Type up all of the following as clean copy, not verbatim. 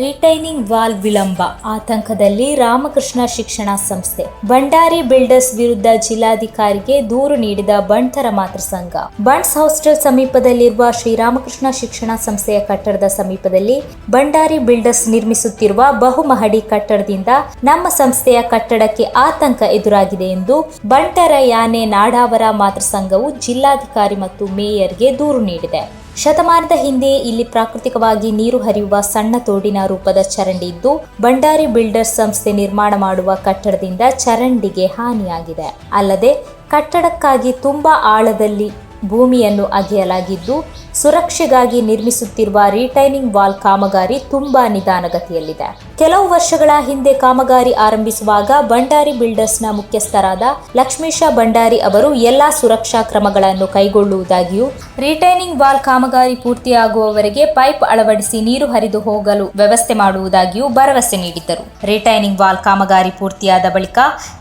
Retaining wall ವಿಳಂಬ ಆತಂಕದಲ್ಲಿ ರಾಮಕೃಷ್ಣ ಶಿಕ್ಷಣ ಸಂಸ್ಥೆ. ಬಂಡಾರಿ ಬಿಲ್ಡರ್ಸ್ ವಿರುದ್ಧ ಜಿಲ್ಲಾಧಿಕಾರಿಗೆ ದೂರು ನೀಡಿದ ಬಂಟರ ಮಾತೃ ಸಂಘ. ಬಂಟ್ಸ್ ಹಾಸ್ಟೆಲ್ ಸಮೀಪದಲ್ಲಿರುವ ಶ್ರೀರಾಮಕೃಷ್ಣ ಶಿಕ್ಷಣ ಸಂಸ್ಥೆಯ ಕಟ್ಟಡದ ಸಮೀಪದಲ್ಲಿ ಬಂಡಾರಿ ಬಿಲ್ಡರ್ಸ್ ನಿರ್ಮಿಸುತ್ತಿರುವ ಬಹುಮಹಡಿ ಕಟ್ಟಡದಿಂದ ನಮ್ಮ ಸಂಸ್ಥೆಯ ಕಟ್ಟಡಕ್ಕೆ ಆತಂಕ ಎದುರಾಗಿದೆ ಎಂದು ಬಂಟರ ಯಾನೆ ನಾಡಾವರ ಮಾತೃ ಸಂಘವು ಜಿಲ್ಲಾಧಿಕಾರಿ ಮತ್ತು ಮೇಯರ್ಗೆ ದೂರು ನೀಡಿದೆ. ಶತಮಾನದ ಹಿಂದೆ ಇಲ್ಲಿ ಪ್ರಾಕೃತಿಕವಾಗಿ ನೀರು ಹರಿಯುವ ಸಣ್ಣ ತೋಡಿನ ರೂಪದ ಚರಂಡಿ ಇದ್ದು, ಬಂಡಾರಿ ಬಿಲ್ಡರ್ಸ್ ಸಂಸ್ಥೆ ನಿರ್ಮಾಣ ಮಾಡುವ ಕಟ್ಟಡದಿಂದ ಚರಂಡಿಗೆ ಹಾನಿಯಾಗಿದೆ. ಅಲ್ಲದೆ ಕಟ್ಟಡಕ್ಕಾಗಿ ತುಂಬಾ ಆಳದಲ್ಲಿ ಭೂಮಿಯನ್ನು ಅಗೆಯಲಾಗಿದ್ದು, ಸುರಕ್ಷೆಗಾಗಿ ನಿರ್ಮಿಸುತ್ತಿರುವ ರಿಟೈನಿಂಗ್ ವಾಲ್ ಕಾಮಗಾರಿ ತುಂಬಾ ನಿಧಾನಗತಿಯಲ್ಲಿದೆ. ಕೆಲವು ವರ್ಷಗಳ ಹಿಂದೆ ಕಾಮಗಾರಿ ಆರಂಭಿಸುವಾಗ ಬಂಡಾರಿ ಬಿಲ್ಡರ್ಸ್ನ ಮುಖ್ಯಸ್ಥರಾದ ಲಕ್ಷ್ಮೀಶ ಬಂಡಾರಿ ಅವರು ಎಲ್ಲಾ ಸುರಕ್ಷಾ ಕ್ರಮಗಳನ್ನು ಕೈಗೊಳ್ಳುವುದಾಗಿಯೂ, ರಿಟೈನಿಂಗ್ ವಾಲ್ ಕಾಮಗಾರಿ ಪೂರ್ತಿಯಾಗುವವರೆಗೆ ಪೈಪ್ ಅಳವಡಿಸಿ ನೀರು ಹರಿದು ಹೋಗಲು ವ್ಯವಸ್ಥೆ ಮಾಡುವುದಾಗಿಯೂ ಭರವಸೆ ನೀಡಿದ್ದರು. ರಿಟೈನಿಂಗ್ ವಾಲ್ ಕಾಮಗಾರಿ ಪೂರ್ತಿಯಾದ ಬಳಿಕ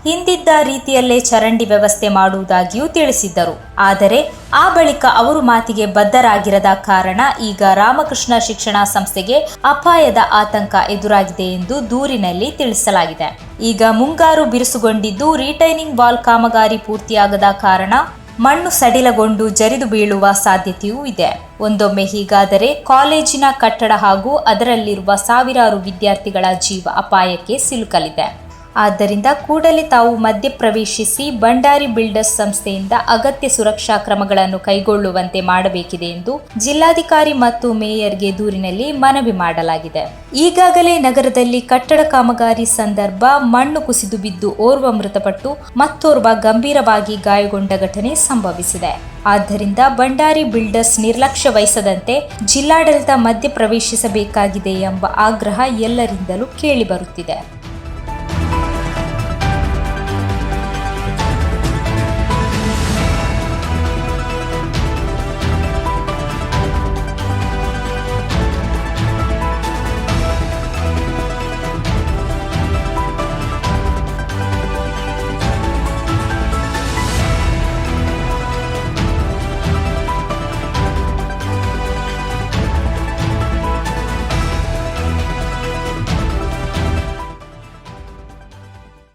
ಹಿಂದಿದ್ದ ರೀತಿಯಲ್ಲೇ ಚರಂಡಿ ವ್ಯವಸ್ಥೆ ಮಾಡುವುದಾಗಿಯೂ ತಿಳಿಸಿದ್ದರು. ಆದರೆ ಆ ಬಳಿಕ ಅವರು ಮಾತಿಗೆ ಬದ್ಧರಾಗಿರದ ಕಾರಣ ಈಗ ರಾಮಕೃಷ್ಣ ಶಿಕ್ಷಣ ಸಂಸ್ಥೆಗೆ ಅಪಾಯದ ಆತಂಕ ಎದುರಾಗಿದೆ ಎಂದು ದೂರಿನಲ್ಲಿ ತಿಳಿಸಲಾಗಿದೆ. ಈಗ ಮುಂಗಾರು ಬಿರುಸುಗೊಂಡಿದ್ದು, ರಿಟೈನಿಂಗ್ ವಾಲ್ ಕಾಮಗಾರಿ ಪೂರ್ತಿಯಾಗದ ಕಾರಣ ಮಣ್ಣು ಸಡಿಲಗೊಂಡು ಜರಿದು ಬೀಳುವ ಸಾಧ್ಯತೆಯೂ ಇದೆ. ಒಂದೊಮ್ಮೆ ಹೀಗಾದರೆ ಕಾಲೇಜಿನ ಕಟ್ಟಡ ಹಾಗೂ ಅದರಲ್ಲಿರುವ ಸಾವಿರಾರು ವಿದ್ಯಾರ್ಥಿಗಳ ಜೀವ ಅಪಾಯಕ್ಕೆ ಸಿಲುಕಲಿದೆ. ಆದ್ದರಿಂದ ಕೂಡಲೇ ತಾವು ಮಧ್ಯಪ್ರವೇಶಿಸಿ ಬಂಡಾರಿ ಬಿಲ್ಡರ್ಸ್ ಸಂಸ್ಥೆಯಿಂದ ಅಗತ್ಯ ಸುರಕ್ಷಾ ಕ್ರಮಗಳನ್ನು ಕೈಗೊಳ್ಳುವಂತೆ ಮಾಡಬೇಕಿದೆ ಎಂದು ಜಿಲ್ಲಾಧಿಕಾರಿ ಮತ್ತು ಮೇಯರ್ಗೆ ದೂರಿನಲ್ಲಿ ಮನವಿ ಮಾಡಲಾಗಿದೆ. ಈಗಾಗಲೇ ನಗರದಲ್ಲಿ ಕಟ್ಟಡ ಕಾಮಗಾರಿ ಸಂದರ್ಭ ಮಣ್ಣು ಕುಸಿದು ಬಿದ್ದು ಓರ್ವ ಮೃತಪಟ್ಟು ಮತ್ತೋರ್ವ ಗಂಭೀರವಾಗಿ ಗಾಯಗೊಂಡ ಘಟನೆ ಸಂಭವಿಸಿದೆ. ಆದ್ದರಿಂದ ಬಂಡಾರಿ ಬಿಲ್ಡರ್ಸ್ ನಿರ್ಲಕ್ಷ್ಯ ವಹಿಸದಂತೆ ಜಿಲ್ಲಾಡಳಿತ ಮಧ್ಯಪ್ರವೇಶಿಸಬೇಕಾಗಿದೆ ಎಂಬ ಆಗ್ರಹ ಎಲ್ಲರಿಂದಲೂ ಕೇಳಿಬರುತ್ತಿದೆ.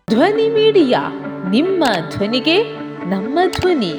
ಧ್ವನಿ ಮೀಡಿಯಾ, ನಿಮ್ಮ ಧ್ವನಿಗೆ ನಮ್ಮ ಧ್ವನಿ.